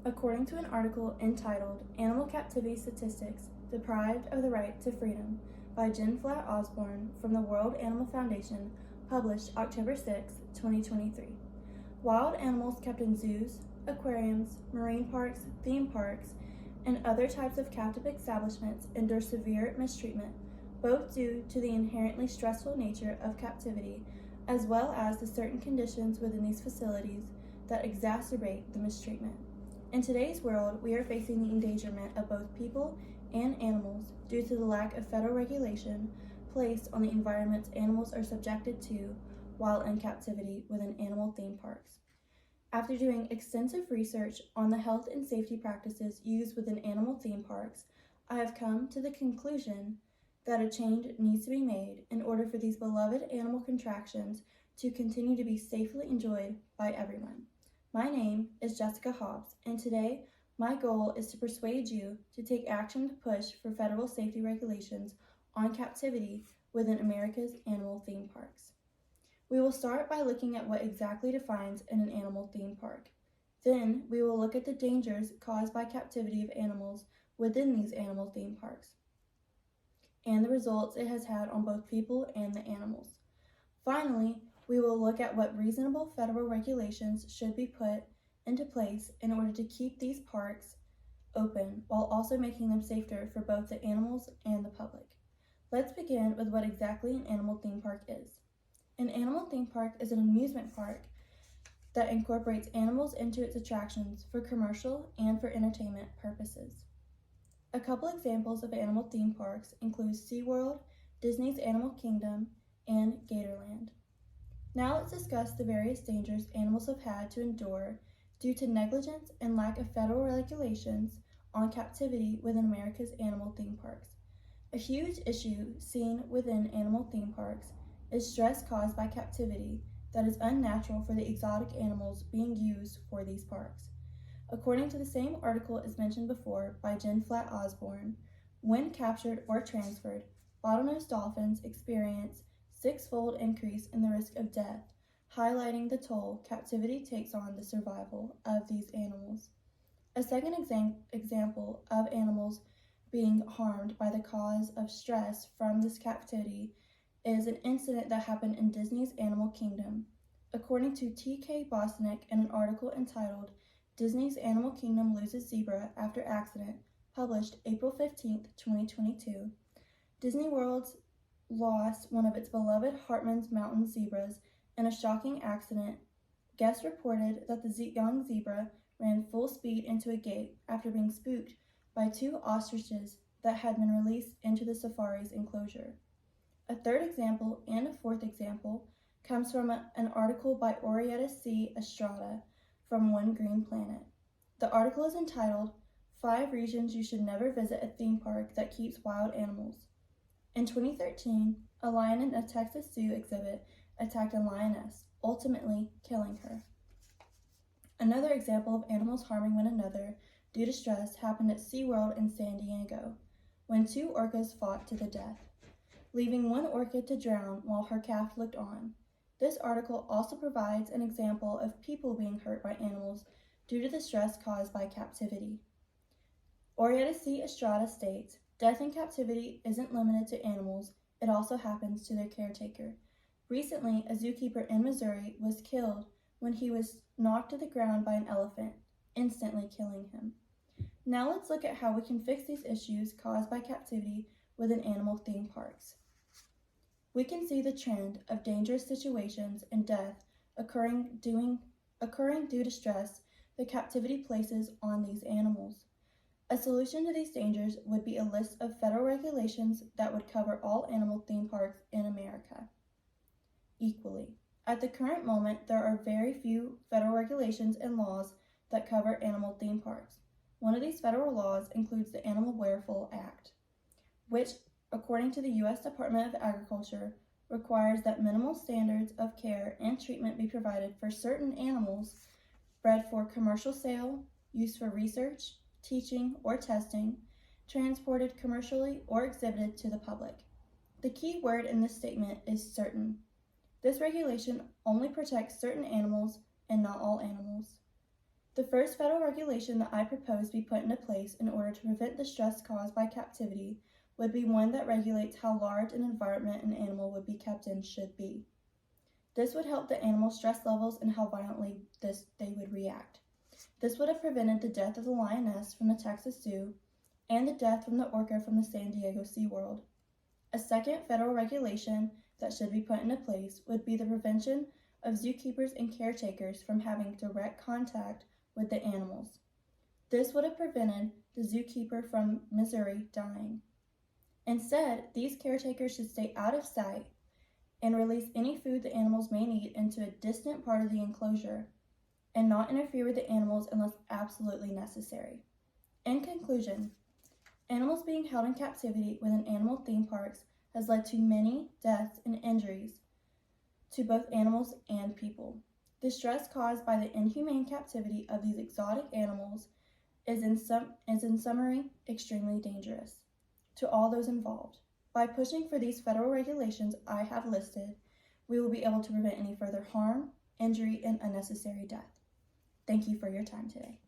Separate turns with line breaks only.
According to an article entitled Animal Captivity Statistics Deprived of the Right to Freedom by Jen Flatt Osborne from the World Animal Foundation, published October 6, 2023. Wild animals kept in zoos, aquariums, marine parks, theme parks, and other types of captive establishments endure severe mistreatment, both due to the inherently stressful nature of captivity as well as the certain conditions within these facilities that exacerbate the mistreatment. In today's world, we are facing the endangerment of both people and animals due to the lack of federal regulation placed on the environments animals are subjected to while in captivity within animal theme parks. After doing extensive research on the health and safety practices used within animal theme parks, I have come to the conclusion that a change needs to be made in order for these beloved animal contractions to continue to be safely enjoyed by everyone. My name is Jessica Hobbs, and today my goal is to persuade you to take action to push for federal safety regulations on captivity within America's animal theme parks. We will start by looking at what exactly defines an animal theme park. Then we will look at the dangers caused by captivity of animals within these animal theme parks and the results it has had on both people and the animals. Finally, we will look at what reasonable federal regulations should be put into place in order to keep these parks open while also making them safer for both the animals and the public. Let's begin with what exactly an animal theme park is. An animal theme park is an amusement park that incorporates animals into its attractions for commercial and for entertainment purposes. A couple examples of animal theme parks include SeaWorld, Disney's Animal Kingdom, and Gatorland. Now let's discuss the various dangers animals have had to endure due to negligence and lack of federal regulations on captivity within America's animal theme parks. A huge issue seen within animal theme parks is stress caused by captivity that is unnatural for the exotic animals being used for these parks. According to the same article as mentioned before by Jen Flatt Osborne, when captured or transferred, bottlenose dolphins experience six-fold increase in the risk of death, highlighting the toll captivity takes on the survival of these animals. A second example of animals being harmed by the cause of stress from this captivity is an incident that happened in Disney's Animal Kingdom. According to T.K. Bosnick in an article entitled Disney's Animal Kingdom Loses Zebra After Accident, published April 15, 2022, Disney World's lost one of its beloved Hartman's Mountain zebras in a shocking accident. Guests reported that the young zebra ran full speed into a gate after being spooked by two ostriches that had been released into the safari's enclosure. A third example and a fourth example comes from an article by Orietta C. Estrada from One Green Planet. The article is entitled 5 Reasons You Should Never Visit a Theme Park That Keeps Wild Animals. In 2013, a lion in a Texas zoo exhibit attacked a lioness, ultimately killing her. Another example of animals harming one another due to stress happened at SeaWorld in San Diego, when 2 orcas fought to the death, leaving one orca to drown while her calf looked on. This article also provides an example of people being hurt by animals due to the stress caused by captivity. Orietta C. Estrada states, death in captivity isn't limited to animals, it also happens to their caretaker. Recently, a zookeeper in Missouri was killed when he was knocked to the ground by an elephant, instantly killing him. Now let's look at how we can fix these issues caused by captivity within animal theme parks. We can see the trend of dangerous situations and death occurring due to stress the captivity places on these animals. A solution to these dangers would be a list of federal regulations that would cover all animal theme parks in America equally. At the current moment, there are very few federal regulations and laws that cover animal theme parks. One of these federal laws includes the Animal Welfare Act, which, according to the U.S. Department of Agriculture, requires that minimal standards of care and treatment be provided for certain animals bred for commercial sale, used for research, teaching, or testing, transported commercially, or exhibited to the public. The key word in this statement is certain. This regulation only protects certain animals and not all animals. The first federal regulation that I propose be put into place in order to prevent the stress caused by captivity would be one that regulates how large an environment an animal would be kept in should be. This would help the animal's stress levels and how violently they would react. This would have prevented the death of the lioness from the Texas Zoo and the death from the orca from the San Diego SeaWorld. A second federal regulation that should be put into place would be the prevention of zookeepers and caretakers from having direct contact with the animals. This would have prevented the zookeeper from Missouri dying. Instead, these caretakers should stay out of sight and release any food the animals may need into a distant part of the enclosure and not interfere with the animals unless absolutely necessary. In conclusion, animals being held in captivity within animal theme parks has led to many deaths and injuries to both animals and people. The stress caused by the inhumane captivity of these exotic animals is in summary extremely dangerous to all those involved. By pushing for these federal regulations I have listed, we will be able to prevent any further harm, injury, and unnecessary death. Thank you for your time today.